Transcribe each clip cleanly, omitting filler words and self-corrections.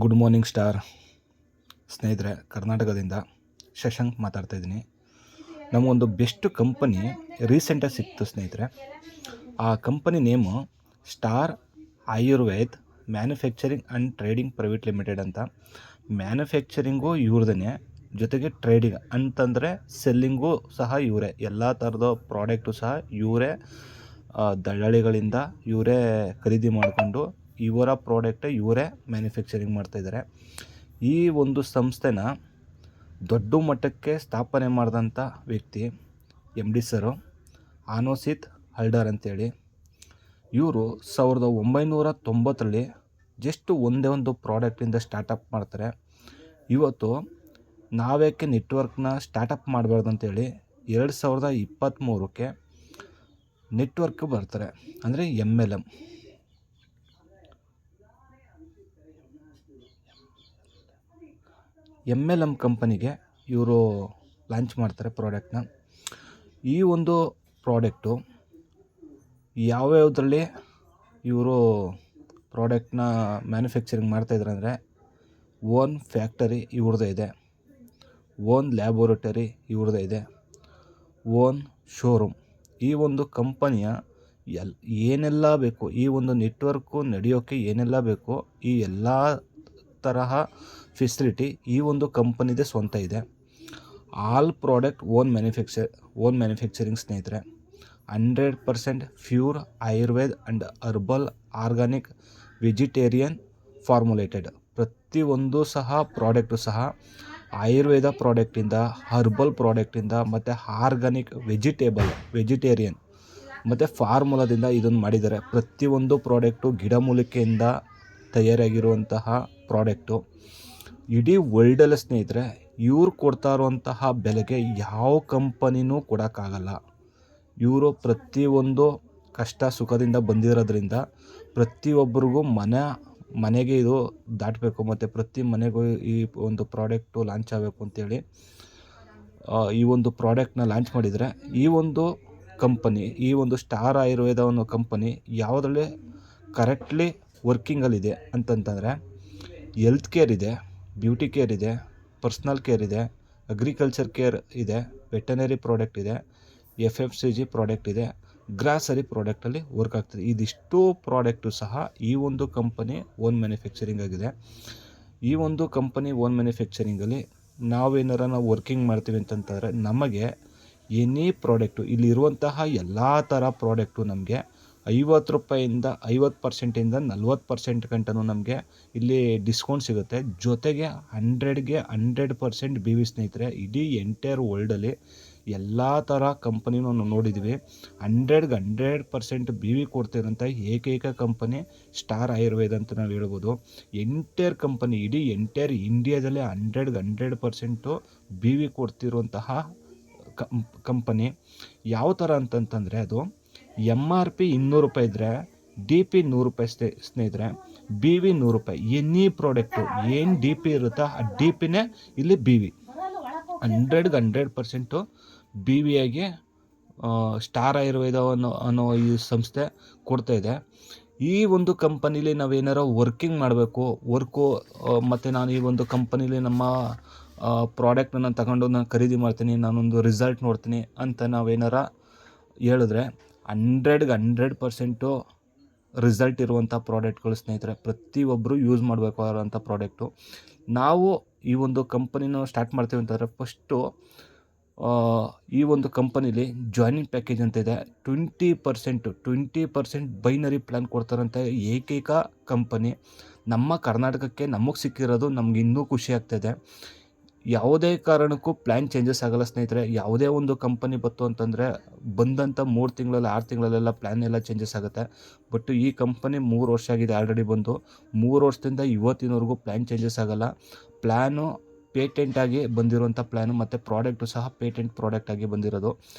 Good morning star ಸ್ನೇಹಿತರೆ, ಕರ್ನಾಟಕದಿಂದ ಶಶಾಂಕ್ ಮಾತಾಡ್ತಾಯಿದ್ದೀನಿ. ನಮಗೊಂದು ಬೆಸ್ಟ್ ಕಂಪನಿ ರೀಸೆಂಟಾಗಿ ಸಿಕ್ತು ಸ್ನೇಹಿತರೆ. ಆ company name star Ayurved manufacturing and trading private limited ಅಂತ. ಮ್ಯಾನುಫ್ಯಾಕ್ಚರಿಂಗು ಇವ್ರದೇ, ಜೊತೆಗೆ ಟ್ರೇಡಿಂಗ್ ಅಂತಂದರೆ ಸೆಲ್ಲಿಂಗು ಸಹ ಇವರೇ. ಎಲ್ಲ ಥರದ ಪ್ರಾಡಕ್ಟು ಸಹ ಇವರೇ ದಳ್ಳಾಳಿಗಳಿಂದ ಇವರೇ ಖರೀದಿ ಮಾಡಿಕೊಂಡು ಇವರ ಪ್ರಾಡಕ್ಟೇ ಇವರೇ ಮ್ಯಾನುಫ್ಯಾಕ್ಚರಿಂಗ್ ಮಾಡ್ತಾಯಿದ್ದಾರೆ. ಈ ಒಂದು ಸಂಸ್ಥೆನ ದೊಡ್ಡ ಮಟ್ಟಕ್ಕೆ ಸ್ಥಾಪನೆ ಮಾಡಿದಂಥ ವ್ಯಕ್ತಿ MD ಸರು ಆನೋಸಿತ್ ಹಲ್ಡರ್ ಅಂತೇಳಿ. ಇವರು 1990ರಲ್ಲಿ ಜಸ್ಟ್ ಒಂದೇ ಒಂದು ಪ್ರಾಡಕ್ಟಿಂದ ಸ್ಟಾರ್ಟಪ್ ಮಾಡ್ತಾರೆ. ಇವತ್ತು ನಾವೇಕೆ ನೆಟ್ವರ್ಕ್ನ ಸ್ಟಾರ್ಟಪ್ ಮಾಡಬಾರ್ದು ಅಂತೇಳಿ 2023ಕ್ಕೆ ನೆಟ್ವರ್ಕ್ ಬರ್ತಾರೆ, ಅಂದರೆ MLM ಕಂಪನಿಗೆ ಇವರು ಲಾಂಚ್ ಮಾಡ್ತಾರೆ ಪ್ರಾಡಕ್ಟ್ನ. ಈ ಒಂದು ಪ್ರಾಡಕ್ಟು ಯಾವ್ಯಾವುದರಲ್ಲಿ ಇವರು ಪ್ರಾಡಕ್ಟ್ನ ಮ್ಯಾನುಫ್ಯಾಕ್ಚರಿಂಗ್ ಮಾಡ್ತಾಯಿದ್ದಾರೆ ಅಂದರೆ, ಓನ್ ಫ್ಯಾಕ್ಟರಿ ಇವ್ರದ್ದೇ ಇದೆ, ಓನ್ ಲ್ಯಾಬೋರೇಟರಿ ಇವ್ರದ್ದೇ ಇದೆ, ಓನ್ ಶೋರೂಮ್. ಈ ಒಂದು ಕಂಪನಿಯ ಏನೆಲ್ಲ ಬೇಕು, ಈ ಒಂದು ನೆಟ್ವರ್ಕು ನಡೆಯೋಕ್ಕೆ ಏನೆಲ್ಲ ಬೇಕು, ಈ ಎಲ್ಲ ತರಹ ಫೆಸಿಲಿಟಿ ಈ ಒಂದು ಕಂಪನಿದೇ ಸ್ವಂತ ಇದೆ. ಆಲ್ ಪ್ರಾಡಕ್ಟ್ ಓನ್ ಮ್ಯಾನುಫ್ಯಾಕ್ಚರಿಂಗ್ ಸ್ನೇಹಿತರೆ. 100% pure Ayurved and herbal organic vegetarian formulated. ಪ್ರತಿಯೊಂದು ಸಹ ಪ್ರಾಡಕ್ಟು ಸಹ ಆಯುರ್ವೇದ ಪ್ರಾಡಕ್ಟಿಂದ, ಹರ್ಬಲ್ ಪ್ರಾಡಕ್ಟಿಂದ ಮತ್ತು ಆರ್ಗಾನಿಕ್ ವೆಜಿಟೇರಿಯನ್ ಮತ್ತು ಫಾರ್ಮುಲಾದಿಂದ ಇದನ್ನು ಮಾಡಿದ್ದಾರೆ. ಪ್ರತಿಯೊಂದು ಪ್ರಾಡಕ್ಟು ಗಿಡಮೂಲಿಕೆಯಿಂದ ತಯಾರಾಗಿರುವಂತಹ ಪ್ರಾಡಕ್ಟು. ಇಡೀ ವರ್ಲ್ಡಲ್ಲಿ ಸ್ನೇಹಿತರೆ, ಇವ್ರು ಕೊಡ್ತಾ ಇರುವಂತಹ ಬೆಲೆಗೆ ಯಾವ ಕಂಪನಿನೂ ಕೊಡೋಕ್ಕಾಗಲ್ಲ. ಇವರು ಪ್ರತಿಯೊಂದು ಕಷ್ಟ ಸುಖದಿಂದ ಬಂದಿರೋದ್ರಿಂದ ಪ್ರತಿಯೊಬ್ಬರಿಗೂ ಮನೆಗೆ ಇದು ದಾಟಬೇಕು ಮತ್ತು ಪ್ರತಿ ಮನೆಗೂ ಈ ಒಂದು ಪ್ರಾಡಕ್ಟು ಲಾಂಚ್ ಆಗಬೇಕು ಅಂತೇಳಿ ಈ ಒಂದು ಪ್ರಾಡಕ್ಟ್ನ ಲಾಂಚ್ ಮಾಡಿದರೆ, ಈ ಒಂದು ಕಂಪನಿ, ಈ ಒಂದು ಸ್ಟಾರ್ ಆಯುರ್ವೇದ ಅನ್ನೋ ಕಂಪನಿ ಯಾವುದರಲ್ಲಿ ಕರೆಕ್ಟ್ಲಿ ವರ್ಕಿಂಗಲ್ಲಿದೆ ಅಂತಂತಂದರೆ, ಹೆಲ್ತ್ ಕೇರ್ ಇದೆ, ಬ್ಯೂಟಿ ಕೇರ್ ಇದೆ, ಪರ್ಸ್ನಲ್ ಕೇರ್ ಇದೆ, ಅಗ್ರಿಕಲ್ಚರ್ ಕೇರ್ ಇದೆ, ವೆಟನರಿ ಪ್ರಾಡಕ್ಟ್ ಇದೆ, FFCG ಪ್ರಾಡಕ್ಟ್ ಇದೆ, ಗ್ರಾಸರಿ ಪ್ರಾಡಕ್ಟಲ್ಲಿ ವರ್ಕ್ ಆಗ್ತದೆ. ಇದಿಷ್ಟು ಪ್ರಾಡಕ್ಟು ಸಹ ಈ ಒಂದು ಕಂಪನಿ ಓನ್ ಮ್ಯಾನುಫ್ಯಾಕ್ಚರಿಂಗ್ ಆಗಿದೆ. ಈ ಒಂದು ಕಂಪನಿ ಓನ್ ಮ್ಯಾನುಫ್ಯಾಕ್ಚರಿಂಗಲ್ಲಿ ನಾವು ವರ್ಕಿಂಗ್ ಮಾಡ್ತೀವಿ ಅಂತಂತಂದರೆ, ನಮಗೆ ಎನಿ ಪ್ರಾಡಕ್ಟು ಇಲ್ಲಿರುವಂತಹ ಎಲ್ಲ ಥರ ಪ್ರಾಡಕ್ಟು ನಮಗೆ 50 ರೂಪಾಯಿಂದ 50%ಇಂದ 40% ಗಂಟನೂ ನಮಗೆ ಇಲ್ಲಿ ಡಿಸ್ಕೌಂಟ್ ಸಿಗುತ್ತೆ. ಜೊತೆಗೆ 100% BV ಸ್ನೇಹಿತರೆ. ಇಡೀ ಎಂಟೈರ್ ವರ್ಲ್ಡಲ್ಲಿ ಎಲ್ಲ ಥರ ಕಂಪನಿನೂ ನಾವು ನೋಡಿದ್ವಿ. 100% BV ಕೊಡ್ತಿರೋಂಥ ಏಕೈಕ ಕಂಪನಿ ಸ್ಟಾರ್ ಆಯುರ್ವೇದ ಅಂತ ನಾವು ಹೇಳ್ಬೋದು. ಎಂಟೈರ್ ಕಂಪನಿ, ಇಡೀ ಎಂಟೈರ್ ಇಂಡಿಯಾದಲ್ಲೇ 100% BV ಕೊಡ್ತಿರುವಂತಹ ಕಂಪನಿ. ಯಾವ ಥರ ಅಂತಂತಂದರೆ, ಅದು MRP 200 ರೂಪಾಯಿ ಇದ್ದರೆ DP 100 ರೂಪಾಯಿ ಸ್ನೇಹಿತರೆ, BV 100 ರೂಪಾಯಿ. ಎನಿ ಪ್ರಾಡಕ್ಟು ಏನು DP ಇರುತ್ತೋ ಆ DPನೇ ಇಲ್ಲಿ BV. 100% BV ಆಗಿ ಸ್ಟಾರ್ ಆಯುರ್ವೇದ ಅನ್ನೋ ಈ ಸಂಸ್ಥೆ ಕೊಡ್ತಾಯಿದೆ. ಈ ಒಂದು ಕಂಪನಿಲಿ ನಾವೇನಾರ ವರ್ಕಿಂಗ್ ಮಾಡಬೇಕು, ಮತ್ತು ನಾನು ಈ ಒಂದು ಕಂಪನಿಲಿ ನಮ್ಮ ಪ್ರಾಡಕ್ಟ್ನ ನಾನು ತಗೊಂಡು ನಾನು ಖರೀದಿ ಮಾಡ್ತೀನಿ, ನಾನೊಂದು ರಿಸಲ್ಟ್ ನೋಡ್ತೀನಿ ಅಂತ ನಾವೇನಾರ ಹೇಳಿದ್ರೆ 100% ರಿಸಲ್ಟ್ ಇರುವಂಥ ಪ್ರಾಡಕ್ಟ್ಗಳು ಸ್ನೇಹಿತರೆ. ಪ್ರತಿಯೊಬ್ಬರು ಯೂಸ್ ಮಾಡಬೇಕಾದಂಥ ಪ್ರಾಡಕ್ಟು. ನಾವು ಈ ಒಂದು ಕಂಪನಿನ ಸ್ಟಾರ್ಟ್ ಮಾಡ್ತೀವಿ ಅಂತಂದರೆ, ಫಸ್ಟು ಈ ಒಂದು ಕಂಪನಿಲಿ ಜಾಯ್ನಿಂಗ್ ಪ್ಯಾಕೇಜ್ ಅಂತ ಇದೆ. 20% ಬೈನರಿ ಪ್ಲ್ಯಾನ್ ಕೊಡ್ತಾರಂಥ ಏಕೈಕ ಕಂಪನಿ ನಮ್ಮ ಕರ್ನಾಟಕಕ್ಕೆ ನಮಗೆ ಸಿಕ್ಕಿರೋದು. ನಮ್ಗೆ ಇನ್ನೂ ಖುಷಿ ಆಗ್ತಾಯಿದೆ. ಯಾವುದೇ ಕಾರಣಕ್ಕೂ ಪ್ಲ್ಯಾನ್ ಚೇಂಜಸ್ ಆಗೋಲ್ಲ ಸ್ನೇಹಿತರೆ. ಯಾವುದೇ ಒಂದು ಕಂಪನಿ ಬಂತು ಅಂತಂದರೆ ಬಂದಂಥ 3 ತಿಂಗಳಲ್ಲಿ 6 ತಿಂಗಳಲ್ಲೆಲ್ಲ ಪ್ಲ್ಯಾನ್ ಎಲ್ಲ ಚೇಂಜಸ್ ಆಗುತ್ತೆ. ಬಟ್ ಈ ಕಂಪನಿ 3 ವರ್ಷ ಆಗಿದೆ ಆಲ್ರೆಡಿ ಬಂದು. 3 ವರ್ಷದಿಂದ ಇವತ್ತಿನವರೆಗೂ ಪ್ಲ್ಯಾನ್ ಚೇಂಜಸ್ ಆಗೋಲ್ಲ. ಪ್ಲ್ಯಾನು ಪೇಟೆಂಟಾಗಿ ಬಂದಿರುವಂಥ ಪ್ಲ್ಯಾನು ಮತ್ತು ಪ್ರಾಡಕ್ಟು ಸಹ ಪೇಟೆಂಟ್ ಪ್ರಾಡಕ್ಟ್ ಆಗಿ ಬಂದಿರೋದು.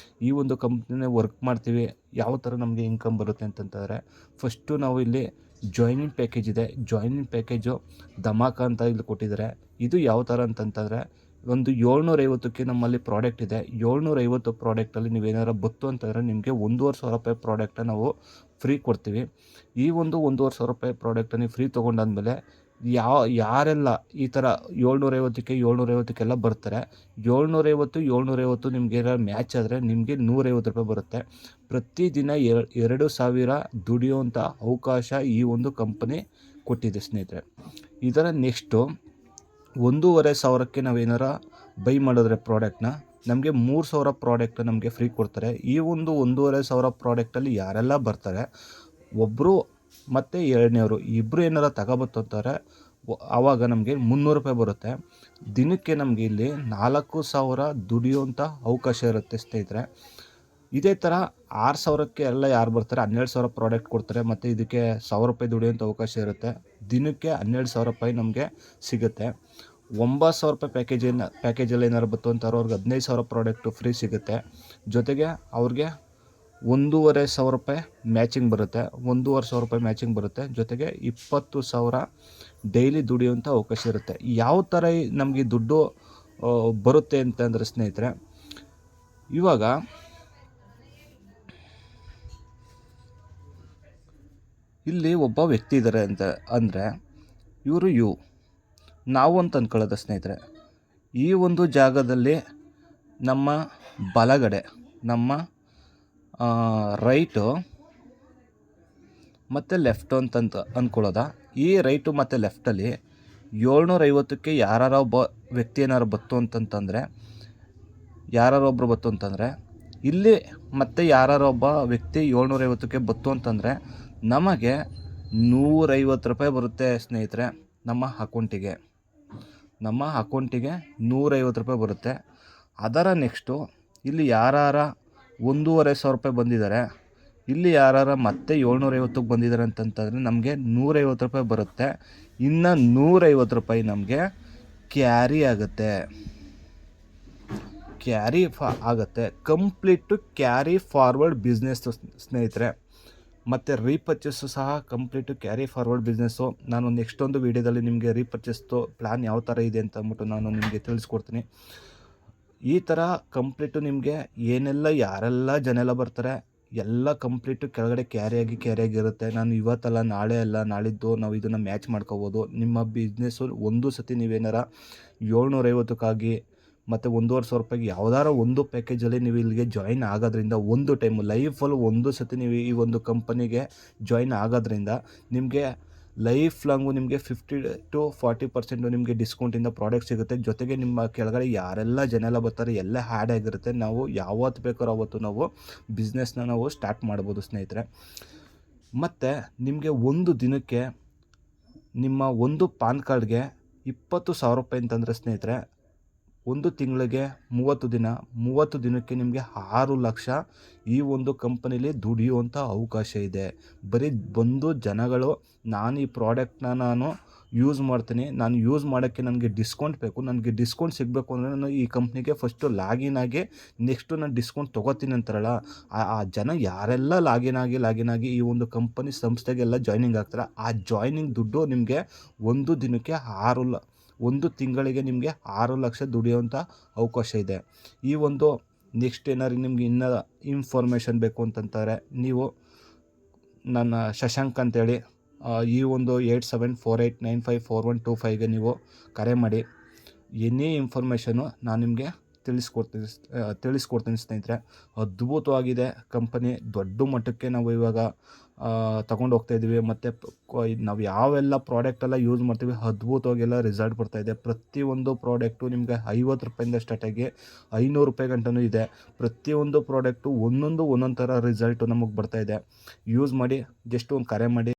ಈ ಒಂದು ಕಂಪ್ನಿನೇ ವರ್ಕ್ ಮಾಡ್ತೀವಿ. ಯಾವ ಥರ ನಮಗೆ ಇನ್ಕಮ್ ಬರುತ್ತೆ ಅಂತಂತಂದರೆ, ಫಸ್ಟು ನಾವು ಇಲ್ಲಿ ಜಾಯ್ನಿಂಗ್ ಪ್ಯಾಕೇಜ್ ಇದೆ. ಜಾಯ್ನಿಂಗ್ ಪ್ಯಾಕೇಜು ಧಮಾಕ ಅಂತ ಇಲ್ಲಿ ಕೊಟ್ಟಿದ್ದಾರೆ. ಇದು ಯಾವ ಥರ ಅಂತಂತಂದರೆ, ಒಂದು 750ಕ್ಕೆ ನಮ್ಮಲ್ಲಿ ಪ್ರಾಡಕ್ಟ್ ಇದೆ. 750 ಪ್ರಾಡಕ್ಟಲ್ಲಿ ನೀವೇನಾರು ಬತ್ತು ಅಂತಂದರೆ ನಿಮಗೆ 1,500 ರೂಪಾಯಿ ಪ್ರಾಡಕ್ಟನ್ನ ನಾವು ಫ್ರೀ ಕೊಡ್ತೀವಿ. ಈ ಒಂದು 1,500 ರೂಪಾಯಿ ಪ್ರಾಡಕ್ಟನ್ನು ಫ್ರೀ ತೊಗೊಂಡಾದ್ಮೇಲೆ ಯಾರೆಲ್ಲ ಈ ಥರ 750ಕ್ಕೆಲ್ಲ ಬರ್ತಾರೆ, 750 ನಿಮಗೆ ಮ್ಯಾಚ್ ಆದರೆ ನಿಮಗೆ 150 ರೂಪಾಯಿ ಬರುತ್ತೆ. ಪ್ರತಿದಿನ 2,000 ದುಡಿಯುವಂಥ ಅವಕಾಶ ಈ ಒಂದು ಕಂಪನಿ ಕೊಟ್ಟಿದೆ ಸ್ನೇಹಿತರೆ. ಇದರ ನೆಕ್ಸ್ಟು 1,500ಕ್ಕೆ ನಾವೇನಾರ ಬೈ ಮಾಡಿದ್ರೆ ಪ್ರಾಡಕ್ಟ್ನ, ನಮಗೆ 3,000 ಪ್ರಾಡಕ್ಟ್ ನಮಗೆ ಫ್ರೀ ಕೊಡ್ತಾರೆ. ಈ ಒಂದು 1,500 ಪ್ರಾಡಕ್ಟಲ್ಲಿ ಯಾರೆಲ್ಲ ಬರ್ತಾರೆ, ಒಬ್ಬರು ಮತ್ತು ಎರಡನೇವರು ಇಬ್ಬರು ಏನಾರ ತಗೋಬತ್ತು ಅಂತಾರೆ, ಆವಾಗ ನಮಗೆ 300 ರೂಪಾಯಿ ಬರುತ್ತೆ. ದಿನಕ್ಕೆ ನಮಗೆ ಇಲ್ಲಿ 4,000 ದುಡಿಯುವಂಥ ಅವಕಾಶ ಇರುತ್ತೆ ಸ್ನೇಹಿತರೆ. ಇದೇ ಥರ 6,000ಕ್ಕೆ ಎಲ್ಲ ಯಾರು ಬರ್ತಾರೆ 12,000 ಪ್ರಾಡಕ್ಟ್ ಕೊಡ್ತಾರೆ, ಮತ್ತು ಇದಕ್ಕೆ 1,000 ರೂಪಾಯಿ ದುಡಿಯುವಂಥ ಅವಕಾಶ ಇರುತ್ತೆ. ದಿನಕ್ಕೆ 12,000 ರೂಪಾಯಿ ನಮಗೆ ಸಿಗುತ್ತೆ. 9,000 ರೂಪಾಯಿ ಪ್ಯಾಕೇಜಲ್ಲಿ ಏನಾರು ಬತ್ತು ಅಂತಾರೋ ಅವ್ರಿಗೆ 15,000 ಪ್ರಾಡಕ್ಟು ಫ್ರೀ ಸಿಗುತ್ತೆ. ಜೊತೆಗೆ ಅವ್ರಿಗೆ 1,500 ರೂಪಾಯಿ ಮ್ಯಾಚಿಂಗ್ ಬರುತ್ತೆ, 1,500 ರೂಪಾಯಿ ಮ್ಯಾಚಿಂಗ್ ಬರುತ್ತೆ. ಜೊತೆಗೆ 20,000 ಡೈಲಿ ದುಡಿಯುವಂಥ ಅವಕಾಶ ಇರುತ್ತೆ. ಯಾವ ಥರ ನಮಗೆ ದುಡ್ಡು ಬರುತ್ತೆ ಅಂತಂದರೆ ಸ್ನೇಹಿತರೆ, ಇವಾಗ ಇಲ್ಲಿ ಒಬ್ಬ ವ್ಯಕ್ತಿ ಇದ್ದಾರೆ ಅಂತ ಅಂದರೆ ಇವರು ನಾವು ಅಂತ ಅಂದ್ಕೊಳ್ಳೋದು ಸ್ನೇಹಿತರೆ. ಈ ಒಂದು ಜಾಗದಲ್ಲಿ ನಮ್ಮ ಬಲಗಡೆ ನಮ್ಮ ರೈಟು ಮತ್ತು ಲೆಫ್ಟು ಅಂತ ಅಂದ್ಕೊಳ್ಳೋದ. ಈ ರೈಟು ಮತ್ತು ಲೆಫ್ಟಲ್ಲಿ 750ಕ್ಕೆ ಒಬ್ಬ ವ್ಯಕ್ತಿ ಏನಾರು ಬತ್ತು ಅಂತಂತಂದರೆ, ಯಾರೊಬ್ಬರು ಬತ್ತು ಅಂತಂದರೆ, ಇಲ್ಲಿ ಮತ್ತೆ ಒಬ್ಬ ವ್ಯಕ್ತಿ 750ಕ್ಕೆ ಬತ್ತು ಅಂತಂದರೆ ನಮಗೆ 150 ರೂಪಾಯಿ ಬರುತ್ತೆ ಸ್ನೇಹಿತರೆ. ನಮ್ಮ ಅಕೌಂಟಿಗೆ 150 ರೂಪಾಯಿ ಬರುತ್ತೆ. ಅದರ ನೆಕ್ಸ್ಟು ಇಲ್ಲಿ ಯಾರು 1,500 ರೂಪಾಯಿ ಬಂದಿದ್ದಾರೆ, ಇಲ್ಲಿ ಯಾರು ಮತ್ತೆ 750ಕ್ಕೆ ಬಂದಿದ್ದಾರೆ ಅಂತಂತಂದರೆ ನಮಗೆ 150 ರೂಪಾಯಿ ಬರುತ್ತೆ. ಇನ್ನು 150 ರೂಪಾಯಿ ನಮಗೆ ಕ್ಯಾರಿ ಆಗುತ್ತೆ. ಕಂಪ್ಲೀಟು ಕ್ಯಾರಿ ಫಾರ್ವರ್ಡ್ ಬಿಸ್ನೆಸ್ಸು ಸ್ನೇಹಿತರೆ. ಮತ್ತು ರೀಪರ್ಚೇಸು ಸಹ ಕಂಪ್ಲೀಟು ಕ್ಯಾರಿ ಫಾರ್ವರ್ಡ್ ಬಿಸ್ನೆಸ್ಸು. ನಾನು ನೆಕ್ಸ್ಟ್ ಒಂದು ವೀಡಿಯೋದಲ್ಲಿ ನಿಮಗೆ ರೀಪರ್ಚೇಸ್ದು ಪ್ಲ್ಯಾನ್ ಯಾವ ಥರ ಇದೆ ಅಂತ ಅಂದ್ಬಿಟ್ಟು ನಾನು ನಿಮಗೆ ತಿಳಿಸ್ಕೊಡ್ತೀನಿ. ಈ ಥರ ಕಂಪ್ಲೀಟು ನಿಮಗೆ ಯಾರೆಲ್ಲ ಜನ ಎಲ್ಲ ಬರ್ತಾರೆ ಎಲ್ಲ ಕಂಪ್ಲೀಟು ಕೆಳಗಡೆ ಕ್ಯಾರಿಯಾಗಿರುತ್ತೆ. ನಾನು ಇವತ್ತಲ್ಲ ನಾಳೆ ಅಲ್ಲ ನಾಳಿದ್ದು ನಾವು ಇದನ್ನು ಮ್ಯಾಚ್ ಮಾಡ್ಕೋಬೋದು. ನಿಮ್ಮ ಬಿಸ್ನೆಸ್ಸು ಒಂದು ಸತಿ ನೀವೇನಾರ 750ಕ್ಕಾಗಿ ಮತ್ತು 1,500 ರೂಪಾಯಿಗೆ ಯಾವುದಾರ ಒಂದು ಪ್ಯಾಕೇಜಲ್ಲಿ ನೀವು ಇಲ್ಲಿಗೆ ಜಾಯಿನ್ ಆಗೋದ್ರಿಂದ, ಒಂದು ಟೈಮು ಲೈಫಲ್ಲಿ ಒಂದು ಸತಿ ನೀವು ಈ ಒಂದು ಕಂಪನಿಗೆ ಜಾಯಿನ್ ಆಗೋದ್ರಿಂದ ನಿಮಗೆ ಲೈಫ್ ಲಾಂಗು ನಿಮಗೆ 50 to 40% ನಿಮಗೆ ಡಿಸ್ಕೌಂಟಿಂದ ಪ್ರಾಡಕ್ಟ್ ಸಿಗುತ್ತೆ. ಜೊತೆಗೆ ನಿಮ್ಮ ಕೆಳಗಡೆ ಯಾರೆಲ್ಲ ಜನ ಎಲ್ಲ ಬರ್ತಾರೆ ಎಲ್ಲ ಆ್ಯಡ್ ಆಗಿರುತ್ತೆ. ನಾವು ಯಾವತ್ತು ಬೇಕಾದ್ರೂ ಅವತ್ತು ನಾವು ಬಿಸ್ನೆಸ್ನ ನಾವು ಸ್ಟಾರ್ಟ್ ಮಾಡ್ಬೋದು ಸ್ನೇಹಿತರೆ. ಮತ್ತು ನಿಮಗೆ ಒಂದು ದಿನಕ್ಕೆ ನಿಮ್ಮ ಒಂದು ಪಾನ್ ಕಾರ್ಡ್ಗೆ 20,000 ರೂಪಾಯಿ ಅಂತಂದರೆ ಸ್ನೇಹಿತರೆ, ಒಂದು ತಿಂಗಳಿಗೆ 30 ದಿನಕ್ಕೆ ನಿಮಗೆ 6 ಲಕ್ಷ ಈ ಒಂದು ಕಂಪನಿಲಿ ದುಡಿಯುವಂಥ ಅವಕಾಶ ಇದೆ. ಬರೀ ಬಂದು ಜನಗಳು ನಾನು ಈ ಪ್ರಾಡಕ್ಟ್ನ ನಾನು ಯೂಸ್ ಮಾಡ್ತೀನಿ, ನಾನು ಯೂಸ್ ಮಾಡೋಕ್ಕೆ ನನಗೆ ಡಿಸ್ಕೌಂಟ್ ಬೇಕು, ನನಗೆ ಡಿಸ್ಕೌಂಟ್ ಸಿಗಬೇಕು ಅಂದರೆ ನಾನು ಈ ಕಂಪ್ನಿಗೆ ಫಸ್ಟು ಲಾಗಿನ್ ಆಗಿ ನೆಕ್ಸ್ಟು ನಾನು ಡಿಸ್ಕೌಂಟ್ ತೊಗೋತೀನಿ ಅಂತಾರಲ್ಲ, ಆ ಜನ ಯಾರೆಲ್ಲ ಲಾಗಿನ್ ಆಗಿ ಈ ಒಂದು ಕಂಪನಿ ಸಂಸ್ಥೆಗೆಲ್ಲ ಜಾಯ್ನಿಂಗ್ ಆಗ್ತಾರೆ, ಆ ಜಾಯ್ನಿಂಗ್ ದುಡ್ಡು ನಿಮಗೆ ಒಂದು ದಿನಕ್ಕೆ ಒಂದು ತಿಂಗಳಿಗೆ ನಿಮಗೆ 6 ಲಕ್ಷ ದುಡಿಯೋವಂಥ ಅವಕಾಶ ಇದೆ. ಈ ಒಂದು ನೆಕ್ಸ್ಟ್ ಏನಾದ್ರು ನಿಮ್ಗೆ ಇನ್ನೂ ಇನ್ಫಾರ್ಮೇಷನ್ ಬೇಕು ಅಂತಂತಾರೆ, ನೀವು ನನ್ನ ಶಶಾಂಕ್ ಅಂತೇಳಿ ಈ ಒಂದು 8748954125ಗೆ ನೀವು ಕರೆ ಮಾಡಿ. ಎನಿ ಇನ್ಫಾರ್ಮೇಷನು ನಾನು ನಿಮಗೆ ತಿಳಿಸ್ಕೊಡ್ತೀನಿ ಸ್ನೇಹಿತರೆ. ಅದ್ಭುತವಾಗಿದೆ ಕಂಪನಿ, ದೊಡ್ಡ ಮಟ್ಟಕ್ಕೆ ನಾವು ಇವಾಗ ತಗೊಂಡು ಹೋಗ್ತಾಯಿದ್ದೀವಿ. ಮತ್ತು ನಾವು ಯಾವೆಲ್ಲ ಪ್ರಾಡಕ್ಟೆಲ್ಲ ಯೂಸ್ ಮಾಡ್ತೀವಿ ಅದ್ಭುತವಾಗೆಲ್ಲ ರಿಸಲ್ಟ್ ಬರ್ತಾಯಿದೆ. ಪ್ರತಿಯೊಂದು ಪ್ರಾಡಕ್ಟು ನಿಮಗೆ 50 ರೂಪಾಯಿಂದ ಸ್ಟಾರ್ಟಾಗಿ 500 ರೂಪಾಯಿ ಗಂಟನೂ ಇದೆ. ಪ್ರತಿಯೊಂದು ಪ್ರಾಡಕ್ಟು ಒಂದೊಂದು ಥರ ರಿಸಲ್ಟು ನಮಗೆ ಬರ್ತಾಯಿದೆ. ಯೂಸ್ ಮಾಡಿ, ಜಸ್ಟ್ ಒಂದು ಕರೆ ಮಾಡಿ.